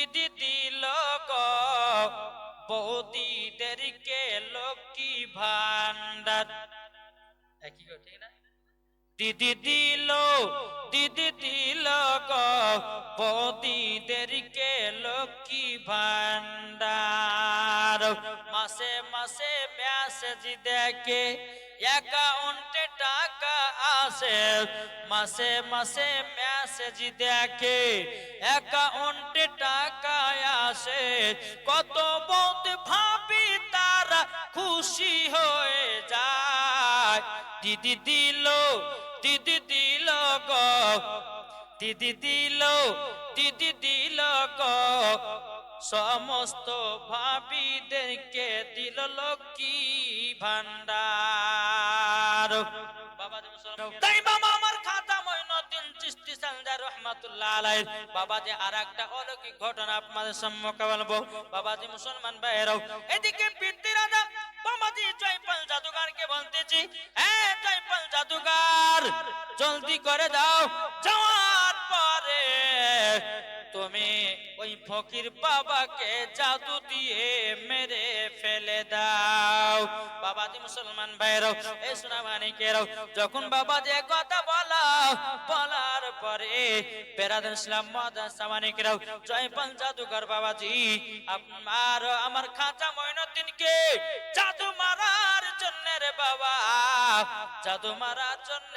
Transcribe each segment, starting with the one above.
দিদি দিল গো বৌদিদেরকে লক্ষ্মী ভান্ডার। একই গো, ঠিক না? দিদি দিল গো বৌদিদেরকে লক্ষ্মী ভান্ডার। মাসে মাসে মেসেজ দেখে অ্যাকাউন্টে টাকা আসে, মাসে মাসে মেসেজ দেখে অ্যাকাউন্টে টাকা আসে। কত বৌদি ভাবি তারা খুশি হয়ে যায়। দিদি দিল গো দিদি দিল গো সমস্ত ভাবিদেরকে দিল লক্ষ্মী ভান্ডার। তাই বাবা আমার খাজা মঈনুদ্দিন চিশতি সালজার রহমাতুল্লাহ আলাইহি বাবাজি আরেকটা অলৌকিক ঘটনা আপনাদের সম্মুখে বলবো। বাবাজি মুসলমান ভাইরাও, এদিকে পিতৃরাজা বাবাজি জয়পাল জাদুগারকে বলতেছি, হ্যাঁ জয়পাল জাদুগার জলদি করে দাও, যাওয়ার পরে তুমি ওই ফকির বাবাকে জাদু দিয়ে মেরে ফেলে দাও। বাবাজি মুসলমান ভাইরাও, এই সোনা মানিকেরাও, যখন বাবাজি কথা বলার পরে বেরাদার ইসলাম মাদ্রাসা মানিকেরাও, জয়পাল জাদুঘর বাবাজি আমার খাজা মঈনুদ্দিনকে জাদু মারার জন্য রে বাবা, জাদু মারার জন্য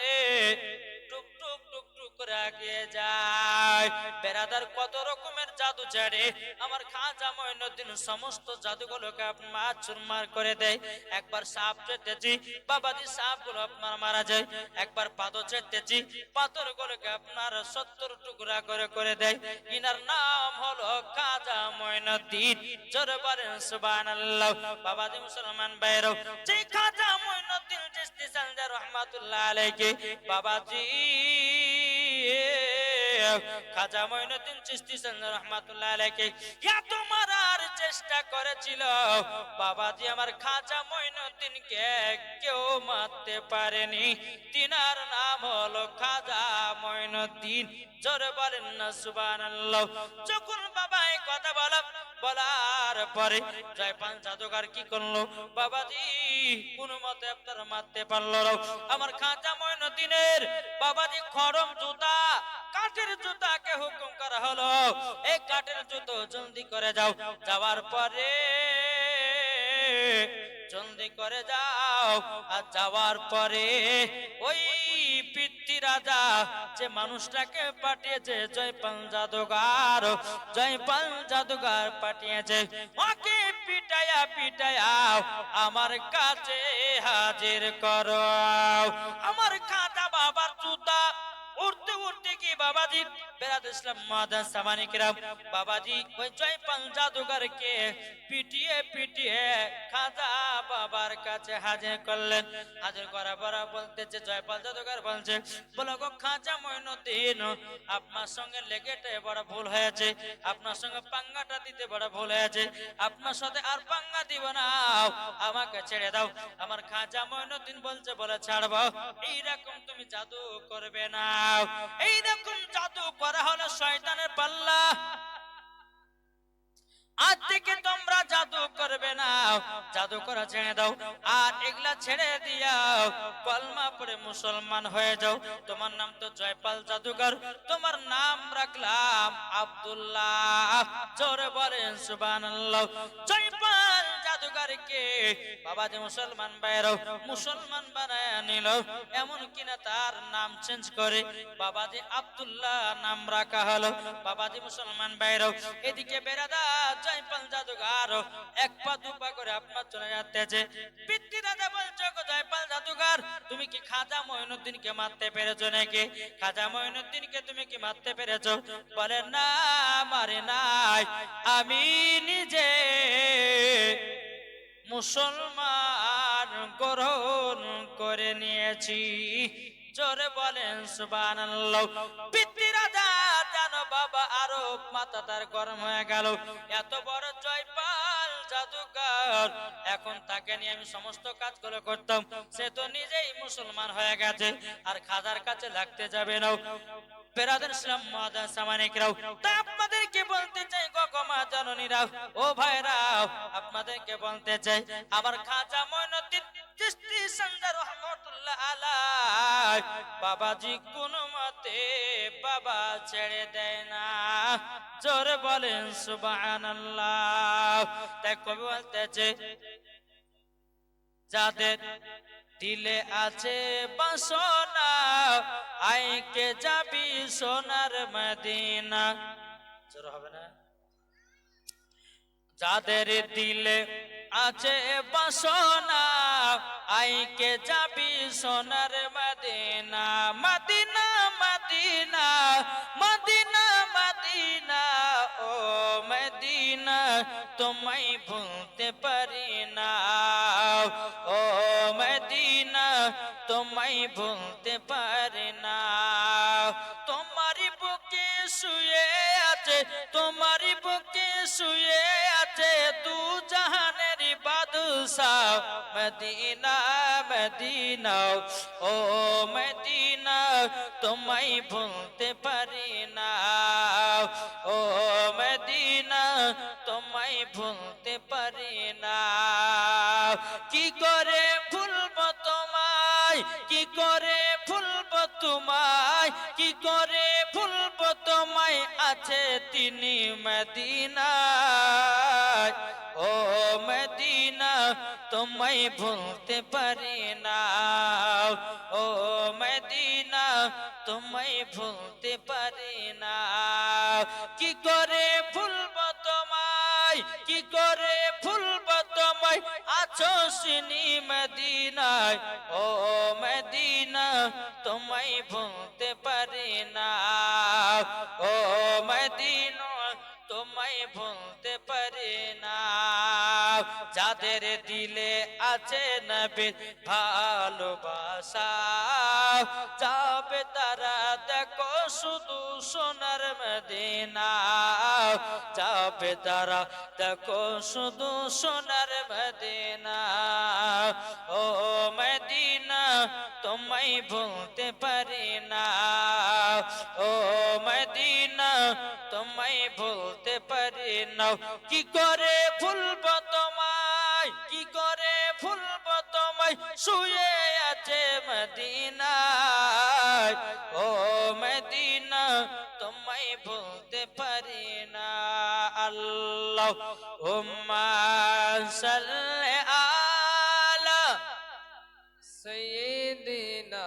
টুক টুক টুক টুক করে এগিয়ে যায়। বেরাদার কত রকমের জাদু ছেড়ে আমার খাজা মঈনুদ্দিন সমস্ত জাদুগুলোকে আপনার চুরমার করে দেয়। একবার সাপ চেটেছি বাবাজি, সাপগুলো আপনার মারা যায়। একবার পাথর চেটেছি, পাথরগুলোকে আপনার 70 টুকরা করে দেয়। ইনার নাম হলো খাজা মঈনুদ্দিন। জোরে বলেন সুবহানাল্লাহ। বাবাজি মুসলমান ভাইরাও, যে খাজা মঈনুদ্দিন চিশতি সালজার রহমাতুল্লাহ আলাইহি বাবাজি খাজা মঈনুদ্দিন চিশতি সালজার রহমাতুল্লাহ আলাইহি এত মারার চেষ্টা করেছিল, বাবাজি আমার খাজা মঈনুদ্দিনকে কেউ মারতে পারেনি। তিনার নাম হলো খাজা মঈনুদ্দিন। জোরে বলেন না সুবহানাল্লাহ। যখন বাবা এই কথা বলার পরে জয়পাল জাদুঘর কি করলো, বাবাজি কোনো মতে আপনার মারতে পারলো না। আমার খাজা মঈনুদ্দিনের বাবাজি খরম জুতা, কাঠের জুতাকে হুকুম করা হলো, এই কাঠের জুতো জলদি করে যাও, যাওয়ার পরে জলদি করে যাও। আর যাওয়ার পরে ওই পিতৃরাজা যে মানুষটাকে পাঠিয়েছে জয়পাল জাদুঘর পাঠিয়েছে, ওকে পিটায়া আমার কাছে হাজির করো। আমার খাজা বাবার জুতা উড়তে উড়তে কি বাবাজি বেরাদ ইসলাম মাদ্রাসা মানিকেরাম বাবাজি ওই জয়পাল জাদুঘরকে পিটিয়ে খাজা বাবার কাছে হাজির করলেন। হাজির করার পর বলতেছে, জয়পাল জাদুঘর বলছে, বলো গো খাজা মঈনুদ্দিন, আপনার সঙ্গে লেগেতে বড় ভুল হয়েছে, আপনার সঙ্গে পাঙ্গাটা দিতে বড় ভুল হয়েছে, আপনার সাথে আর পাঙ্গা দিব না, আমাকে ছেড়ে দাও। আমার খাজা মঈনুদ্দিন বলছে, বলে ছাড়বো? এইরকম তুমি জাদু করবে না, এইরকম জাদু করা হলো শয়তানের পাল্লা, আজ থেকে তোমরা জাদু করবে না, জাদু করা ছেড়ে দাও, আর এগুলা ছেড়ে দিয়াও কলমা পড়ে মুসলমান হয়ে যাও। তোমার নাম তো জয়পাল জাদুঘর, তোমার নাম রাখলাম আব্দুল্লাহ। জোরে বলেন সুবহানাল্লাহ। জয়পাল জাদুঘরকে বাবাজি মুসলমান ভাইরাও মুসলমান বানায় নিল, এমন কিনা তার নাম চেঞ্জ করে বাবাজি আব্দুল্লাহ নাম রাখা হলো। বাবাজি মুসলমান ভাইরাও, এদিকে বেরাদা জয়পাল জাদুঘর এক পা দুপা করে আপনার চলে যাচ্ছে। পিতৃরাজা বলছে, জয়পাল জাদুঘর তুমি কি খাজা মঈনুদ্দিনকে মারতে পেরেছো নাকি? খাজা মঈনুদ্দিনকে তুমি কি মারতে পেরেছো? বলে না, মারে নাই, আমি নিজে মুসলমান গ্রহণ করে নিয়েছি। জোরে বলেন সুবহানাল্লাহ। পিতৃরাজা জানো বাবা আরো মাথা তার গরম হয়ে গেল, এত বড় জয়পাল জাদুঘর, এখন তাকে নিয়ে আমি সমস্ত কাজগুলো করতাম, সে তো নিজেই মুসলমান হয়ে গেছে, আর খাজার কাছে লাগতে যাবে না। বেরাদার ইসলাম মাদ্রাসা মানিকেরাও, তাই আপনাদের আপনাদেরকে বলতে চাই গো মা জননীরা, ও ভাইরা, আপনাদেরকে বলতে চাই আমার খাজা মঈনুদ্দিন চিশতি সঞ্জার রহমাতুল্লাহ আলাইহি বাবাজি কোন মতে বাবা ছেড়ে দেয় না। জোরে বলেন সুবহানাল্লাহ। তাই কবি বলতেছে যাদের দিলে আছে বাসনা আইকে যাবি সোনার মদিনা। জোরে হবে না? যাদের দিলে আছে বাসনা আইকে যাবি সোনার মদিনা। মদিনা মদিনা মদিনা মদিনা ও মদিনা তোমায় ভুলতে পারি না। ও মদিনা তোমায় ভুলতে পারি না। তোমারই বুকে শুয়ে আছে, তোমারই বুকে শুয়ে আছে দু জাহানের বাদশাহ। মদিনা মদিনা ও মদিনা তোমায় ভুলতে পারি না। ও মদিনা তোমায় ভুলতে পারি না। কি করে ভুলবো তোমায়, কি করে ভুলবো তোমায়, কি করে ভুলবো তোমায় আছে তিনি মদিনায়। ও মদিনা তোমায় ভুলতে পারি না। ও মদিনা তোমায় ভুলতে পারি না। কি করে ভুলবো তোমায়, কি করে ভুলবো তোমায় আছো সিনি মদিনায়। ও মদিনা তোমায় ভুলতে পারি না। ও মদিনা তোমায় ভুলতে পারি না। যাদের দিলে আছে নবীর ভালোবাসা যাবে তারা দেখো শুধু সোনার মদিনা। যাবে তারা দেখো শুধু সোনার মদিনা। ও মদিনা তোমায় ভুলতে পারি না। ও মদিনা তোমায় ভুলতে পারি না। কি করে ভুলবো তোমায়, কি করে ভুলবো তোমায় শুয়ে আছে মদিনায়। ও মদিনা তোমায় ভুলতে পারি না। আল্লাহুম্মা সাল্লি আলা সাইয়্যিদিনা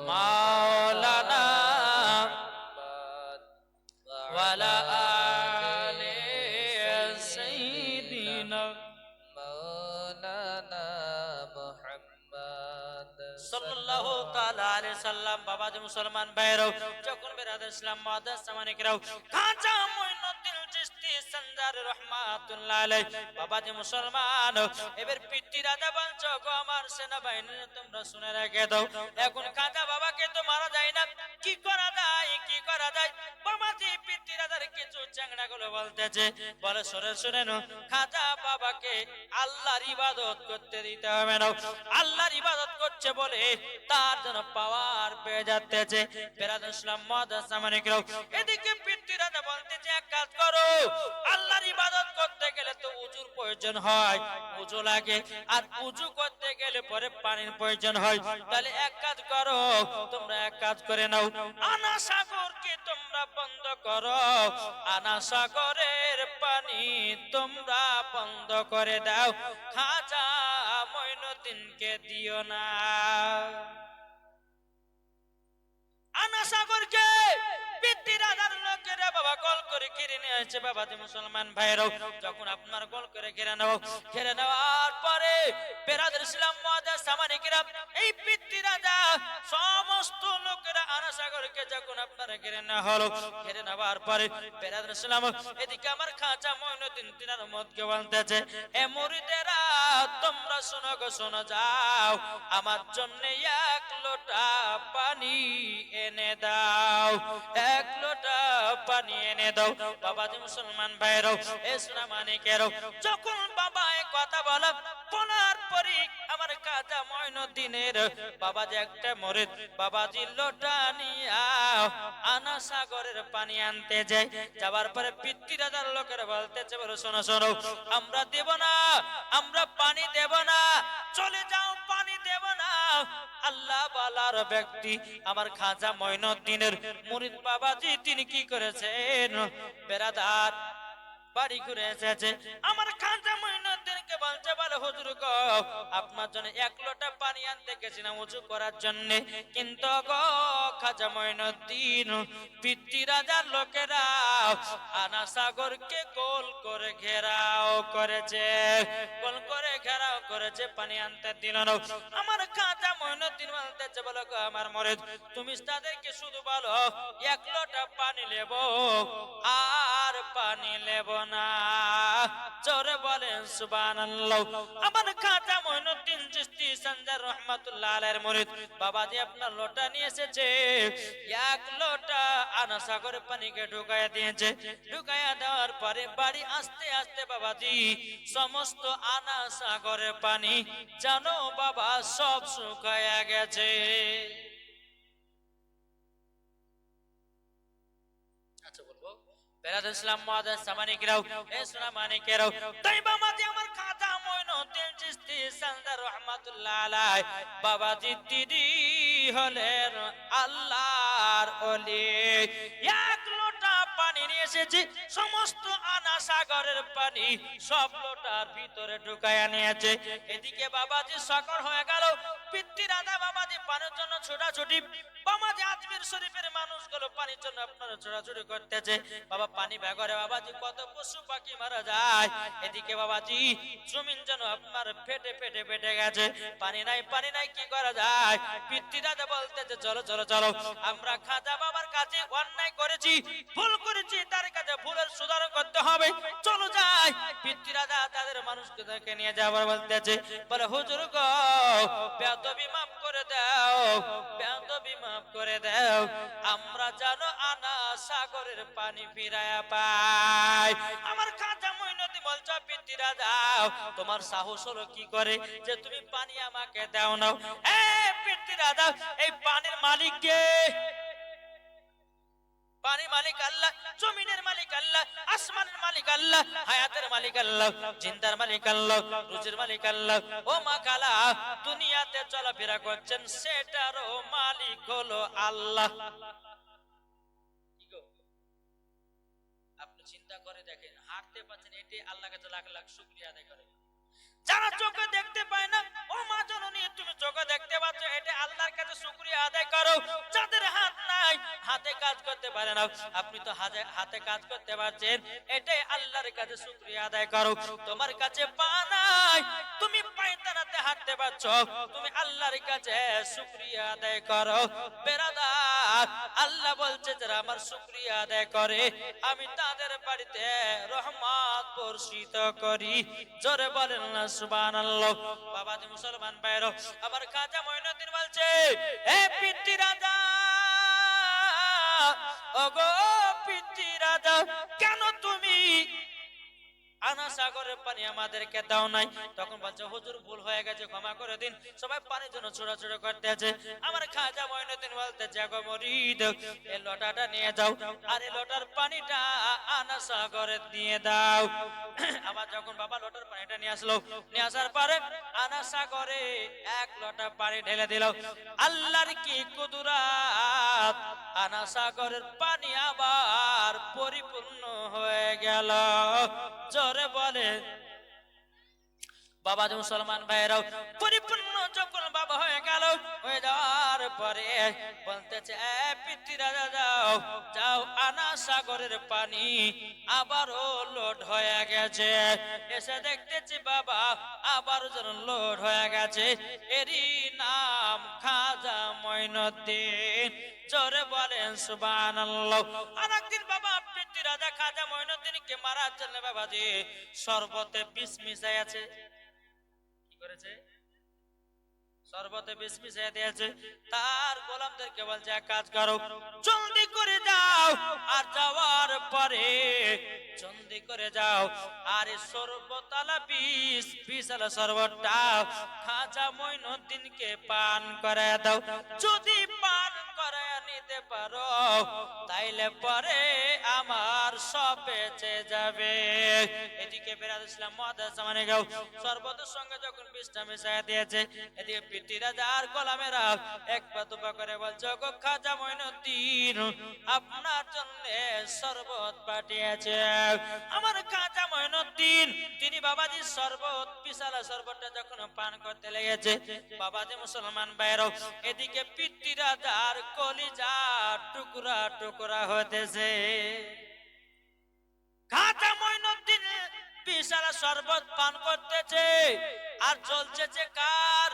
মাওলানা মুহাম্মদ ওয়ালা আলি সাইয়্যিদিনা মাওলানা মুহাম্মদ সাল্লাল্লাহু তাআলা আলাইহি সাল্লাম। বাবাজি মুসলমান ভাইরাও, যখন বেরাদ ইসলাম মুআদ্দাস সামানিকরাও, খাজা মঈনুদ্দিন চিশতি সঞ্জার রহমাতুল্লাহ আলাইহি বাবাজি মুসলমান, এবার পিতৃ রাজা বলছো গো আমার সেনাবাহিনী তোমরা শুনে রেখে দাও, এখন খাজা বাবাকে তো মারা যায় না, কি করা যায়, কি করা যায়? বাবাজি পিতৃ রাজার কিছু চ্যাংড়া গুলো বলতেছে, বলে শুনে শুনে খাজা বাবাকে আল্লাহর ইবাদত করতে দিতে হবে না। আল্লাহর ইবাদত করছে বলে তার জন্য পাওয়ার পেয়ে যাচ্ছে। বেরাদ ইসলাম মুআদ্দাস সামানিকরাও, এদিকে পিতৃ রাজা বলতেছে এক কাজ করো, আল্লাহর ইবাদত করতে গেলে তো উজুর প্রয়োজন হয়, উজু লাগে, আর উজু করতে গেলে পরে পানির প্রয়োজন হয়। তাহলে এক কাজ করো, তোমরা এক কাজ করে নাও, আনা সাগরকে তোমরা বন্ধ করো, আনা সাগরের পানি তোমরা বন্ধ করে দাও, খাজা মঈনুদ্দিনকে দিও না। আনা সাগরকে পিতৃ রাজার লোকেরা বাবা গোল করে ঘিরে নিয়ে আসছে। বাবাজি মুসলমান ভাইরাও, যখন আপনার গোল করে ঘিরে নাও, ঘিরে নেওয়ার পরে বেরাদুল ইসলাম মুআদ্দাস সামানিকরা, এই পিতৃ রাজা সমস্ত লোকেরা আনা সাগরকে যখন আপনারা ঘিরে নেওয়া হলো, ঘিরে নেওয়ার পরে বেরাদুল ইসলাম এদিকে আমার খাজা মঈনুদ্দিন তিনার মতকে বলতেছে, এ মুরিদেরা তোমরা শোনো গো, শোনো যাও, আমার জন্য এক লোটা পানি এনে দাও, এক লোটা পানি এনে দাও। বাবাজি মুসলমান ভাইরাও, এ সোনা মানিকেরাও, যখন বাবা এক কথা বলা বলার পরে আমার খাজা মঈনুদ্দিনের বাবাজি একটা মরিদ বাবাজি লোটা নিয়া আনা সাগরের পানি আনতে যায়। যাবার পরে পিতৃরাজার লোকেরা বলতেছে, বলো শোনো শোনো, আমরা দেব না, আমরা পানি দেব না, চলে যাও, পানি দেব না। আল্লাহ বালার ব্যক্তি আমার খাজা মঈনুদ্দিনের মুরিদ বাবাজি তিনি কি করেছেন, বেরাদার বাড়ি ঘুরে এসেছে। আমার খাজা মঈনুদ্দিনকে বলছে, বলে হুজুর গো, আপনার জন্য এক লোটা পানি আনতে গেছিলাম ওযু করার জন্য, কিন্তু গো খাজা মঈনুদ্দিন পিতৃরাজার লোকেরা আনা সাগরকে গোল করে ঘেরাও করেছে, গোল করে ঘেরাও করেছে, পানি আনতে দিল না। আমার খাজা মঈনুদ্দিন বলতেছে, বলো গো আমার মুরিদ, তুমি তাদেরকে শুধু বলো এক লোটা পানি নেব আর পানি নেব না। জোরে বলেন সুবহানাল্লাহ। আমার খাজা মঈনুদ্দিন চিশতি সঞ্জার রহমাতুল্লাহ আলাইহির মুরিদ বাবাজি আপনার লোটা নিয়ে এসেছে, এক লোটা আনা সাগরে পানিকে ঢুকায়া দিয়েছে। ঢুকায়া দেওয়ার পরে বাড়ি আস্তে আস্তে বাবাজি সমস্ত আনা সাগরের পানি জানো বাবা সব শুকায়া গেছে। আচ্ছা বলবো বেরাদুল ইসলাম মুআদ্দাস সামানিকেরাও, এ সোনা মানিকেরাও, তাই বাবাজি আমার খাজা মঈনুদ্দিন চিশতি সঞ্জার রহমাতুল্লাহ আলাইহি বাবাজি তিনি হলেন আল্লাহর ওলি। এক লোটা পানি নিয়ে এসেছি, সমস্ত আনা সাগরের পানি সব লোটার ভিতরে ঢুকায়া নিয়েছে। এদিকে বাবাজি সকাল হয়ে গেল, পিতৃরাজা বাবাজি পানির জন্য ছোটাছুটি, বাবাজি আজমির শরীফের মানুষগুলো পানির জন্য আপনারা ছোটাছুটি করতেছে। বাবা পানি বেগরে বাবাজি কত পশু পাখি মারা যায়। এদিকে বাবাজি জমিন যেন আপনার ফেটে ফেটে ফেটে গেছে, পানি নাই পানি নাই, কি করা যায়? পিতৃরাজা বলতেছে, চলো চলো চলো, আমরা খাজা বাবার কাছে অন্যায় করেছি, ভুল করেছি, তার কাছে ভুলের সুধারণ করতে হবে, চলো যাই। পিতৃরাজা তাদের মানুষকে নিয়ে যাবার বলতেছে, বলে হুজুর গো বেয়াদবি মাফ করে দাও, বেয়াদবি মাফ করে দাও, আমরা জানো আনা সাগরের পানি ফিরায়া পাই। আমার খাজা মঈনুদ্দিন বলছে, পিতৃরাজা তোমার সাহস হলো কি করে যে তুমি পানি আমাকে দাও না? এ পিতৃরাজা, এই পানির মালিক কে? পানির মালিক আল্লাহ, জমিনের মালিক আল্লাহ, আসমানের মালিক আল্লাহ, হায়াতের মালিক আল্লাহ, জিন্দার মালিক আল্লাহ, রুজির মালিক আল্লাহ। ও মা খালা, দুনিয়াতে চলাফেরা করছেন সেটারও মালিক হলো আল্লাহ। আপনি চিন্তা করে দেখেন, হাঁটতে পাচ্ছেন, এটাই আল্লাহর কাছে লাখ লাখ শুকরিয়া আদায় করেন। যারা চোখে দেখতে পায় না, ও মা জননী তুমি চোখে দেখতে পাচ্ছ, এটা আল্লাহর কাছে শুকরিয়া আদায় করো। যাদের হাত নাই, হাতে কাজ করতে পারে না, আপনি তো হাতে কাজ করতে পারছেন, এটাই আল্লাহর কাছে শুকরিয়া আদায় করো। তোমার কাছে পা নাই, তুমি পায়তানাতে হাঁটতে পারছো, তুমি আল্লাহর কাছে শুকরিয়া আদায় করো। বেরাদার, আল্লাহ বলছে যারা আমার শুকরিয়া আদায় করে আমি তাদের বাড়িতে রহমত বর্ষিত করি। জোরে বলেন না সুবহানাল্লাহ। বাবাজি মুসলমান ভাইরা, আমার খাজা মঈনুদ্দিন বলছে, হে পিতৃরাজা, ওগো পিতৃরাজা, কেন তুমি আনা সাগরের পানি আমাদেরকে দাও নাই? তখন বলছে, হুজুর ভুল হয়ে গেছে, ক্ষমা করে দিন। সবাই পানির জন্য ছোড়াছুড়ি করতে আছে। আমার খাজা মঈনুদ্দিন বলতে, জাগো মুরিদ, এই লোটাটা নিয়ে যাও, আর এই লোটার পানিটা আনা সাগরে দিয়ে দাও। আবার যখন বাবা লোটার পানিটা নিয়ে আসলো, নিয়ে আসার পরে আনা সাগরে এক লোটা পানি ঢেলে দিল। আল্লাহর কি কুদরাত, আনা সাগরের পানি আবার পরিপূর্ণ হয়ে গেল। জোরে বলে বাবা মুসলমান ভাইরাও, পরিপূর্ণ যখন বাবা হয়ে গেল, হয়ে যাওয়ার পরে বলতেছে, এ পিতৃরাজা যাও যাও, আনা সাগরের পানি আবারও লোড হয়ে গেছে। এসে দেখতেছি বাবা আবারও যেন লোড হয়ে গেছে। এরই নাম খাজা মঈনুদ্দিন। জোরে বলেন সুবহানাল্লাহ। আরেকদিন বাবা পিতৃরাজা খাজা মঈনুদ্দিনকে মারার জন্য বাবাজি শরবতে বিষ মিশাই আছে, কি করেছে? শরবতে বিষ মিশিয়ে দিয়েছে। তার গোলামদেরকে বলছে এক কাজ করো, জলদি করে যাও, আর যাওয়ার পরে জলদি করে যাও আর এই শরবতালা বিশাল শরবতটা খাজা মঈনুদ্দিনকে পান করে দাও। যদি পান করে নিতে পারো তাইলে পরে আমার সব বেঁচে যাবে। এদিকে বেরাদ ইসলাম মুআদ্দাস জামানে গাও শরবতের সঙ্গে যখন বিষটা মিশিয়ে দিয়েছে, এদিকে পিটি রাজার গোলামেরা এক পা দুপা করে বলছে, গো খাজা মঈনুদ্দিন আপনার জন্য শরবত পাঠিয়েছে। আমার খাজা মঈনুদ্দিন তিনি বাবাজি শরবত বিশাল শরবতটা যখন পান করতে লেগেছে, বাবাজি মুসলমান ভাইরাও এদিকে পিটি রাজার কলিজা টুকরা টুকরা হতেছে। খাজা মঈনুদ্দিন বিশাল শরবত পান করতেছে আর জ্বলছে যে কার?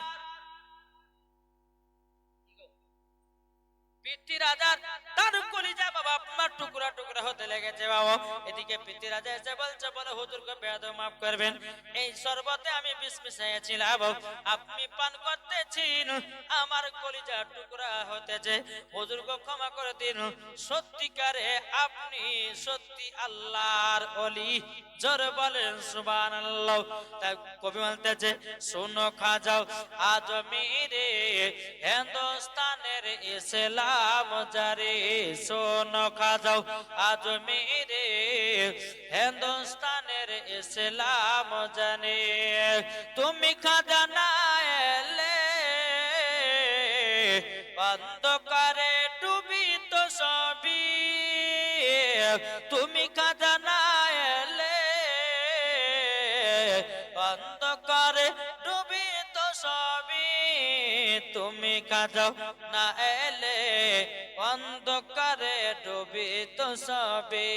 পিতি রাজার। তার কলিজা বাবা আপনার টুকরা টুকরা হতে লেগেছে বাবা। এদিকে পিতি রাজা এসে বলছে, বলে হুজুরকে বেয়াদব মাফ করবেন, এই শরবতে আমি বিষ মিশিয়েছিলাম, আপনি পান করতেছেন, আমার কলিজা টুকরা হতেছে, হুজুরকে ক্ষমা করে দিন। সত্যিকারে আপনি সত্যি আল্লাহর ওলি। জোরে বলেন সুবহানাল্লাহ। তাই কবি বলতেছে, শোনো খাজাও আজমিরে হিন্দুস্তানের ইসলাম জারি, শোনো খাজাও আজমিরে হিন্দুস্তানের ইসলাম জানে। তুমি খাজা না এলে অন্ধকারে ডুবিত সবই, তুমি খাজা না এলে অন্ধকারে ডুবিত সবই, তুমি খাজাও না এলে অন্ধকারে ডুবিত সবই।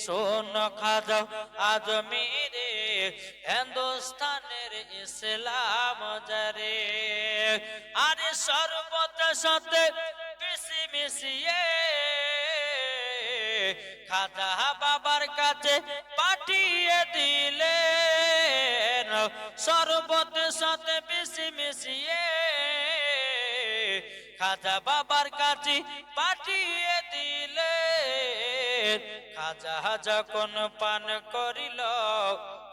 শোন খাজাও আজমিরে হিন্দুস্তানের ইসলাম জারে। আরে শরবত সাথে মিশি মিশিয়ে খাজা বাবার কাছে পাঠিয়ে দিলেন, শরবতের সাথে মিশি মিশিয়ে খাজা বাবার কাছে পাঠিয়ে দিলেন। খাজা যখন পান করিল,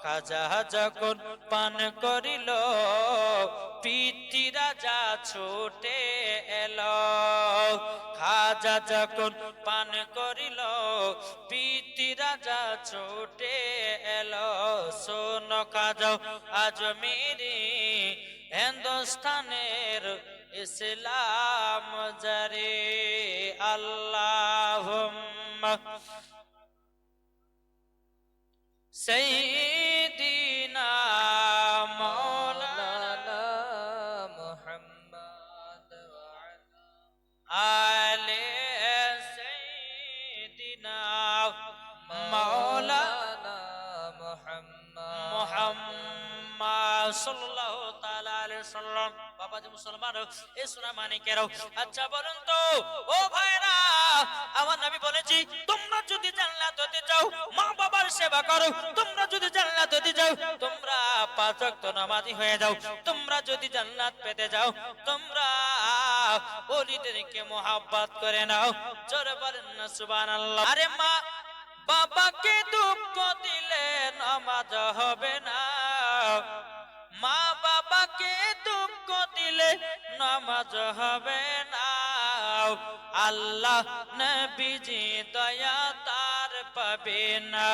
খাজা যখন পান করিল, পিতি রাজা ছুটে এলো। খাজা যখন পান করিল, পিতি রাজা ছুটে এলো। শোন খাজা আজমিরি হিন্দুস্তানের ইসলাম জারি। আল্লাহুম্মা সাইয়্যিদিনা মাওলানা মুহাম্মদ ওয়া আলি সাইয়্যিদিনা মাওলানা মুহাম্মদ সাল্লাল্লাহু তাআলা আলাইহি সাল্লাম। বাবাজি মুসলমান এই সোনা মানিকেরাও, আচ্ছা বলুন তো ও ভাইরা, আমার নবী বলেছি তোমরা যদি জান্নাত হতে চাও মা বাবার সেবা করো, তোমরা যদি জান্নাত হতে চাও তোমরা পাঁচ ওয়াক্ত নামাজি হয়ে যাও, তোমরা যদি জান্নাত পেতে যাও তোমরা ওলিদেরকে মোহাব্বত করে নাও। জোরে বলেন না সুবহানাল্লাহ। আরে মা বাবাকে দুঃখ দিলে নামাজ হবে না, মা বাবাকে দুঃখ দিলে নামাজ হবে না। আল্লাহ নবীজি দয়া তার পাবে না,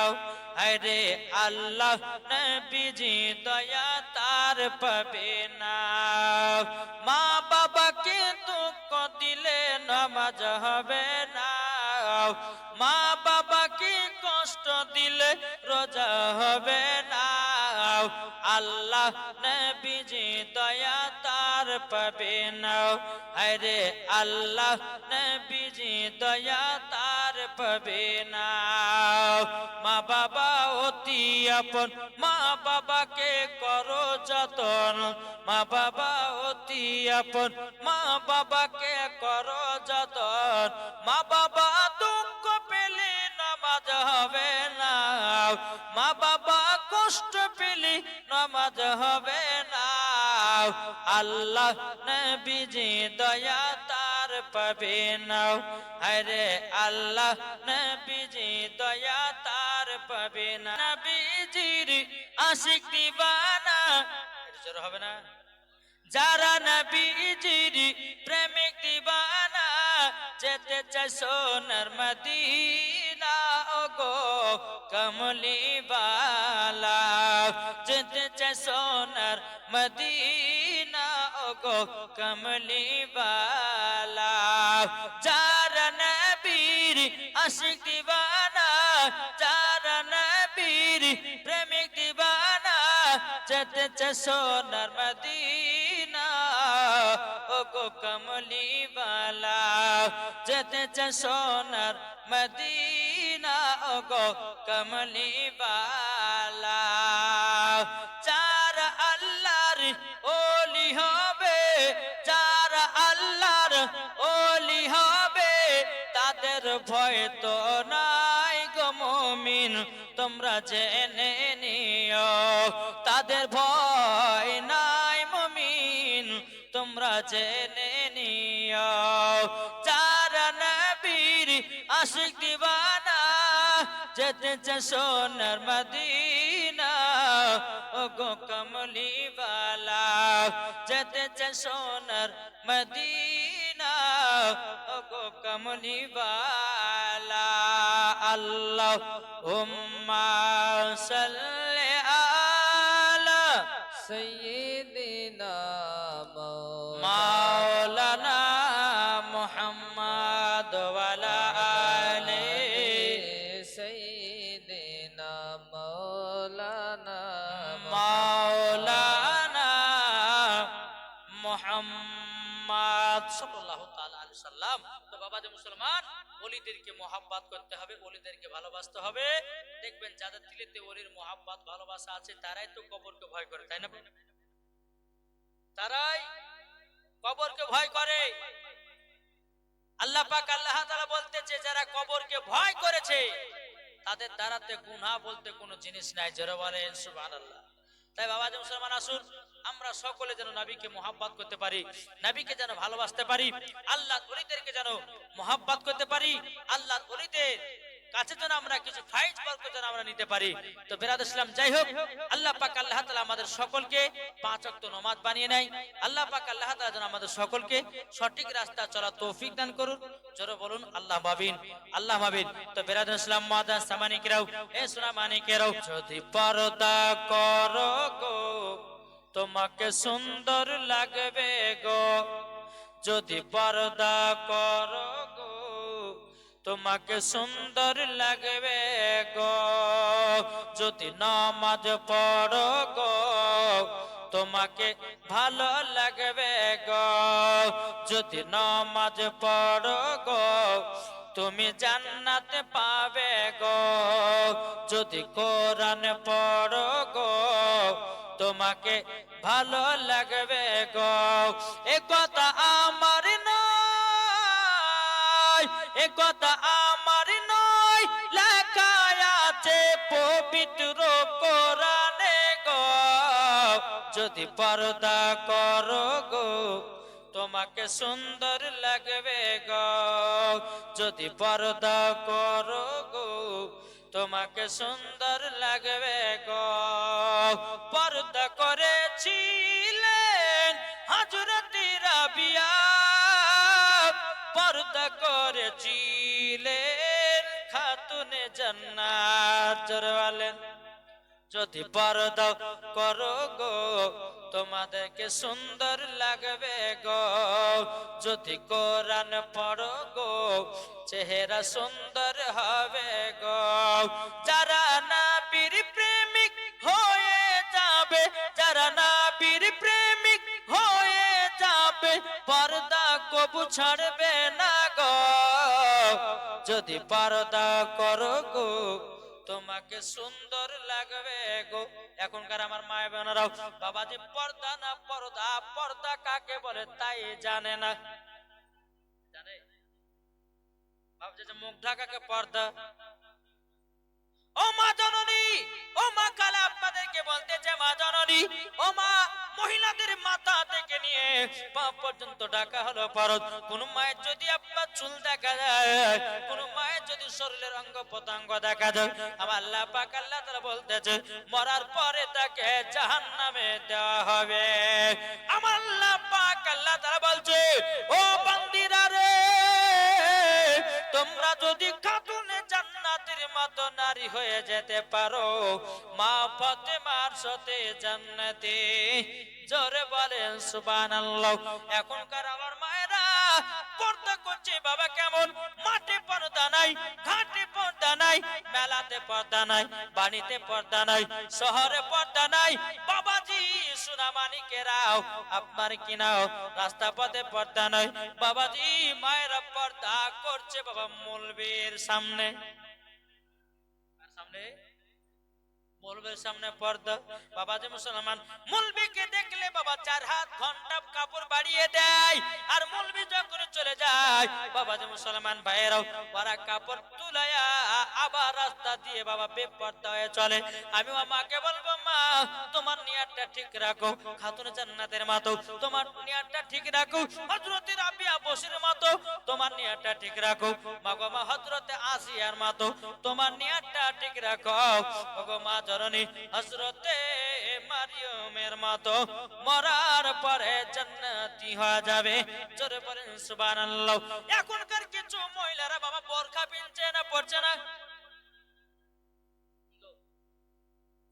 আরে আল্লাহ নবীজি দয়া তার পাবে না। মা বাবাকে দুঃখ দিলে নামাজ হবে না, মা বাবাকে কষ্ট দিলে রোজা হবে না। আল্লাহ নবীজি দয়া তার পাবে না, আরে আল্লাহ নবীজি দয়া তার পাবে না। মা বাবা অতি আপন, মা বাবাকে করো যতন, মা বাবা অতি আপন, মা বাবাকে করো যতন। মা বাবা দুঃখ পেলে নামাজ হবে না, মা বাবা কষ্ট পেলে নামাজ হবে না আল্লাহ নবীজি দয়া তার পাবে না আরে আল্লাহ নবীজি দয়া তার পাবে না নবীজির আশিক দিবানা এটা জোর হবে না যারা নবীজির প্রেমিক দিবানা যেতে চায় সোনার মদিনা ওগো কমলি বালা যেতে চায় সোনার মদিনা ওগো কমলি বালা যারা নবীর আশিক দিবানা যারা নবীর প্রেমিক দিবানা যেতে চায় সোনার মদিনা ওগো কমলি বালা যেতে চায় সোনার মদিনা ওগো কমলি বালা যারা আল্লাহর ওলি হবে যারা আল্লাহর ওলি হবে তাদের ভয় তো নাই গো মুমিন তোমরা জেনে নিও তাদের ভয় নাই মুমিন তোমরা জেনে নিও যারা নবীর আশিক দিবানা যেতে চায় সোনার মদিনা ওগো কমলি বালা যেতে চায় সোনার মদিনা ওগো কমলি বালা আল্লাহুম্মা সাল্লি আলা سيدنا মাওলানা মুহাম্মদ ওয়ালা আলি سيدنا مولانا মাওলানা মুহাম্মদ সাল্লাল্লাহু তাআলা আলাইহি সাল্লাম তো বাবা যে মুসলমান ওলিদেরকে মহব্বত করতে হবে ওলিদেরকে ভালোবাসতে হবে দেখবেন যাদের দিলেতে ওলির মহব্বত ভালোবাসা আছে তারাই তো কবরকে ভয় করে তাই না তারাই কবরকে ভয় করে আল্লাহ পাক আল্লাহ তাআলা বলতেছে যারা কবরকে ভয় করেছে তাদের দ্বারাতে গুনাহ বলতে কোনো জিনিস নাই যারা বলেন সুবহানাল্লাহ তাই বাবা যে মুসলমান আসুন আমরা সকলে যেন নবীকে মহব্বত করতে পারি নবীকে যেন ভালোবাসতে পারি আল্লাহর ওলিদেরকে যেন মহব্বত করতে পারি আল্লাহর ওলিদের কাছে যেন আমরা কিছু ফাইজ বরকত যেন আমরা নিতে পারি তো বিরাদর ইসলাম যাই হোক আল্লাহ পাক আল্লাহ তাআলা আমাদের সকলকে পাঁচ ওয়াক্ত নামাজ বানিয়ে নেয় আল্লাহ পাক আল্লাহ তাআলা যেন আমাদের সকলকে সঠিক রাস্তা চলার তৌফিক দান করুন জোরে বলুন আল্লাহ মাবিন আল্লাহ মাবিন তো বিরাদর ইসলাম মাদান সামানিকেরাও এ সোনা মানিকেরাও যদি পর্দা করো গো তোমাকে সুন্দর লাগবে গো যদি পর্দা করো গো তোমাকে সুন্দর লাগবে গো যদি নামাজ পড়ো গো তোমাকে ভালো লাগবে গো যদি নামাজ পড়ো গো তুমি জান্নাতে পাবে গো যদি কোরআন পড়ো গো তোমাকে ভালো লাগবে গো এ কথা আমার নয় এ কথা আমার নয় লেখা আছে পবিত্র কোরআনে গো যদি পর্দা করো গো তোমাকে সুন্দর লাগবে গো যদি পর্দা করো গো তোমাকে সুন্দর লাগবে গো পর্দা করেছিলেন হযরত রাবিয়া পর্দা করেছিলেন খাতুনে জান্নাত জোরে বলেন যদি পর্দা করো গো তোমাদেরকে সুন্দর লাগবে গো যদি কোরআন পড়ো গো চেহারা সুন্দর হবে গো যারা নবীর প্রেমিক হয়ে যাবে যারা নবীর প্রেমিক হয়ে যাবে পর্দা কবু ছাড়বে না গো যদি পর্দা করো গো তোমাকে সুন্দর লাগবে গো এখনকার আমার মা বোনেরাও বাবাজি পর্দা না পর্দা পর্দা কাকে বলে তাই জানে না জানে ভাবছে যে মুখ ঢাকাকে পর্দা ও মা জননী জননী ও মা, মহিলাদের মাথা থেকে নিয়ে পা পর্যন্ত ঢাকা হলো ফরজ। কোন মায়ের যদি আপনার চুল দেখা যায়, কোন মায়ের যদি শরীরের অঙ্গ প্রত্যঙ্গ দেখা যায়, আমার আল্লাহ পাক আল্লাহ তাআলা বলতেছে মরার পরে তাকে জাহান্নামে দেওয়া হবে। আমার আল্লাহ পাক আল্লাহ তাআলা বলছে ও বান্দিরা রে, তোমরা যদি খাতুনে জান্নাতের মতো নারী হয়ে যেতে পারো, মা ফাতেমার সাথে জান্নাতে, জোরে বলেন সুবহানাল্লাহ। এখনকার আমার মায়েরা পর্দা করছে, বাবা কেমন? মাঠে পর্দা নাই, ঘাটে পর্দা নাই, মেলাতে পর্দা নাই, বাড়িতে পর্দা নাই, শহরে পর্দা নাই। বাবাজি সোনামানিকেরাও আপনার কিনাও রাস্তা পথে পর্দা নাই। বাবাজি মায়েরা পর্দা করছে বাবা মৌলবীর সামনে, সামনে মৌলবীর সামনে পর্দা। বাবাজি মুসলমান মৌলবীকে দেখলে বাবা 4 হাত ঘন্টা কাপড় বাড়িয়ে দেয়, আর মৌলবী যখন চলে যায় বাবাজি মুসলমান ভাইয়েরাও ওরা কাপড় তুলায়া আবার রাস্তা দিয়ে বাবা বেপর্দা হয়ে চলে। আমি মাকে বলবো মা তোমার নিয়তটা ঠিক রাখো, খাতুনে জান্নাতের মতো তোমার নিয়তটা ঠিক রাখো, হযরত রাবিয়া বসির মতো তোমার নিয়তটা ঠিক রাখো, মাগো মা হযরত আসিয়ার মতো তোমার নিয়তটা ঠিক রাখো, ওগো মা জননী হযরতে মারিয়মের মতো মরার পরে জান্নাতি হয়ে যাবে। জোরে বলেন সুবহানাল্লাহ। এখনকার কিছু মহিলারা বাবা বোরকা পিনছে না পড়ছে না?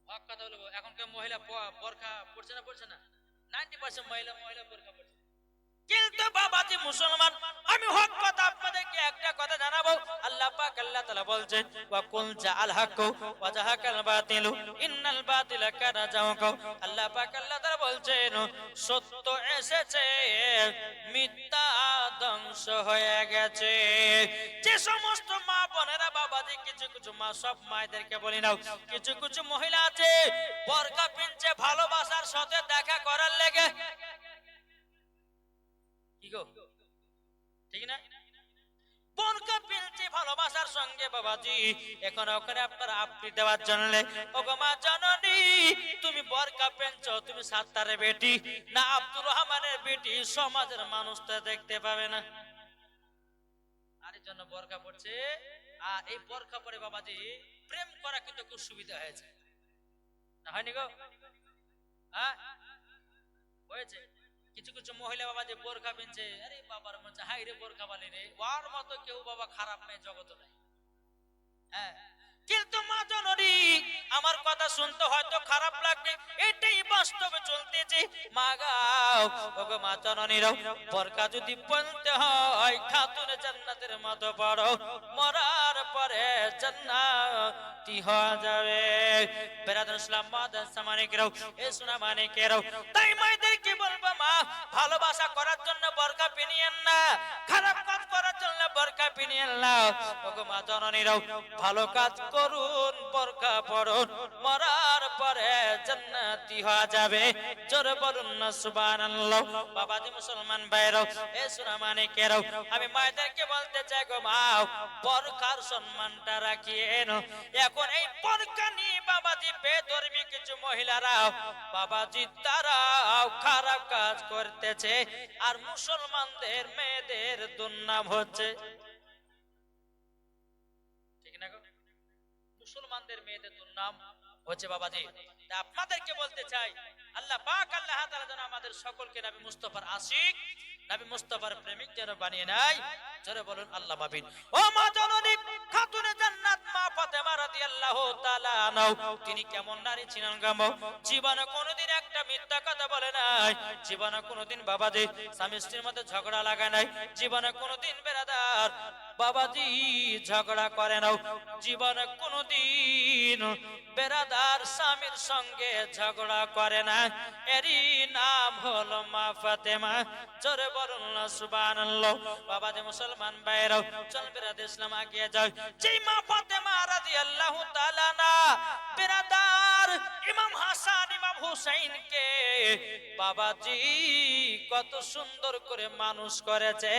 হক কথা বলবো, এখনকার মহিলা বোরকা পড়ছে না পড়ছে না? 90% মহিলা বোরকা পড়ছে। কিন্তু বাবাজি মুসলমান আমি হক কথা আপনাদেরকে একটা কথা জানাবো। আল্লাহ পাক আল্লাহ তাআলা বলছেন ওয়া কুল জাআল হাক্কু ওয়া জাহাকাল বাতিলু ইন্নাল বাতিলা কানা জাহুকা। আল্লাহ পাক আল্লাহ তাআলা বলছেন সত্য এসেছে, মিথ্যা ধ্বংস হয়ে গেছে। যে সমস্ত মা বোনেরা বাবাজি, কিছু কিছু মা, সব মায়েদেরকে বলি নাও, কিছু কিছু মহিলা আছে বোরকা পিনছে ভালোবাসার সাথে দেখা করার লেগে। ঠিক না? বোরকা পিনছে ভালোবাসার সঙ্গে বাবাজি, এখন ওখানে আপনারা আপনি দেওয়ার জন্য, ওগো মা জননী তুমি বোরকা পিনছো, তুমি সাত্তারের বেটি না আব্দুর রহমানের বেটি, সমাজের মানুষ তো দেখতে পাবে না। আর জন্য বোরকা পড়ছে। আর এই বোরকা পরে বাবাজি প্রেম করা কিন্তু খুব সুবিধা হয়েছে, না হয়নি গো? হ্যাঁ হয়েছে। কিছু কিছু মহিলা বাবা যে বোরকা পিনছে, আরে বাবার মনে হাই রে বোরকা বালি রে, ওর মতো কেউ বাবা খারাপ মেয়ে জগতে নাই। হ্যাঁ, কিন্তু মা জননী আমার কথা শুনতে হয়তো খারাপ লাগবে, এটাই বাস্তবে চলতেছে। মা গাও ওগো মা জননীরাও বোরকা যদি পরতে হয় খাতুনে জান্নাতের মতো বড়, মরার পরে জান্নাতি হয়ে যাবে। বেরাদুল ইসলাম মাদান সামানিকেরাও এ সোনা মানিকেরাও, তাই মায়েদেরকে বলবো মা ভালোবাসা করার জন্য বোরকা পিনিয়েন না, খারাপ কাজ করার জন্য বোরকা পিনিয়েন না। ওগো মা জননীরাও ভালো কাজ করুন, বোরকা পরুন, মরার পরে জান্নাতি হয়ে যাবে। জোরে বলুন না সুবহানাল্লাহ। বাবাজি মুসলমান ভাইরাও এ সোনা মানিকেরাও, আমি মায়েদেরকে বলতে চাই গো মা বোরকার সম্মানটা রাখিয়েন। এখন এই বোরকা নিয়ে বাবাজি বেধর্মী কিছু মহিলারা বাবাজি তারাও খারাপ কাজ করতেছে, আর মুসলমানদের মেয়েদের দুর্নাম হচ্ছে। ঠিক না গো? মুসলমানদের মেয়েদের দুর্নাম হচ্ছে বাবাজি। আপনাদেরকে বলতে চাই আল্লাহ পাক আল্লাহ তাআলা যেন আমাদের সকলকে নবী মুস্তাফার আশিক, নবী মুস্তাফার প্রেমিক যেন বানিয়ে নেয়। জোরে বলুন আল্লাহ মাবিন। ও মা জননী খাতুনে জান্নাত মা ফাতেমা রাদিয়াল্লাহু তাআলা আনহা, তিনি কেমন নারী ছিলেন গো? জীবনে কোনোদিন একটা মিথ্যা কথা বলে নাই, জীবনে কোনোদিন বাবাজি স্বামী স্ত্রীর মধ্যে ঝগড়া লাগায় নাই, জীবনে কোনোদিন বেরাদার বাবাজি ঝগড়া করে না, জীবনে কোনোদিন বেরাদার স্বামীর সঙ্গে ঝগড়া করে না। এরই নাম হলো মা ফাতেমা। জোরে বলুন না সুবহানাল্লাহ। বাবাজি মুসলমান ভাইরাও চল বেরাদার ইসলাম আগিয়ে যাও। যেই মা ফাতেমা রাদিয়াল্লাহু তাআলা না বেরাদার ইমাম হাসান ইমাম হুসাইনকে বাবাজি কত সুন্দর করে মানুষ করেছে।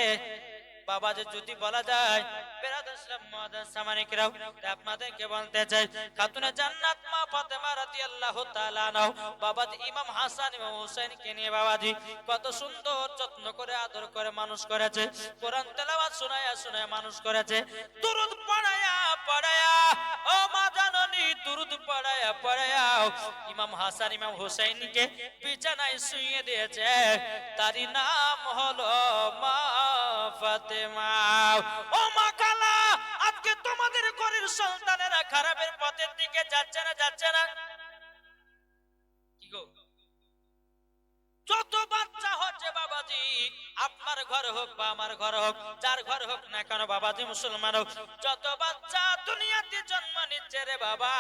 বাবাজি যদি বলা যায় বেরাদার ইসলাম মুআদ্দাস সামানিকরাও, আপনাদেরকে বলতে চাই খাতুনে জান্নাত মা ফাতেমা রাদিয়াল্লাহু তাআলা আনহা বাবাজি ইমাম হাসান ইমাম হুসাইনকে নিয়ে বাবাজি কত সুন্দর যত্ন করে আদর করে মানুষ করেছে, কোরআন তেলাওয়াত শোনায়া শোনায়া মানুষ করেছে, দুরূদ পড়ায়া পড়ায়া, ও মা জাননী দুরূদ পড়ায়া পড়ায়া ইমাম হাসান ইমাম হুসাইনকে বিছানায় শুইয়ে দিয়েছে। তারই নাম হলো মা ফাতেমা। ও মা খালা, আজকে তোমাদের ঘরের সন্তানেরা খারাপের পথের দিকে যাচ্ছে না, যাচ্ছে না? কি গো, যত বাচ্চা হচ্ছে বাবাজি, আপনার ঘর হোক বা আমার ঘর হোক, যার ঘর হোক না কেন বাবাজি মুসলমান হোক, যত বাচ্চা দুনিয়াতে জন্ম নিচ্ছে রে বাবা,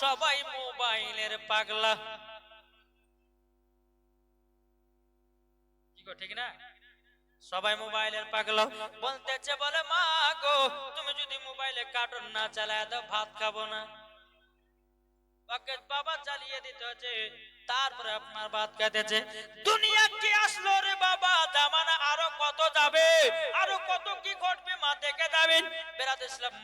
সবাই মোবাইলের পাগলা। কি গো, ঠিক না? সবাই মোবাইলের পাগলা। বলতেছে বলে মা গো, তুমি যদি মোবাইলে কার্টুন না চালায় দাও ভাত খাবো না। ওকে বাবা চালিয়ে দিতে হচ্ছে, তারপরে আপনার ভাত খেতেছে। দুনিয়া কি আসলো রে বাবা, জামানা আরো কত যাবে, আরো কত কি ঘটবে মা দেখে যাবেন। বেরাদ ইসলাম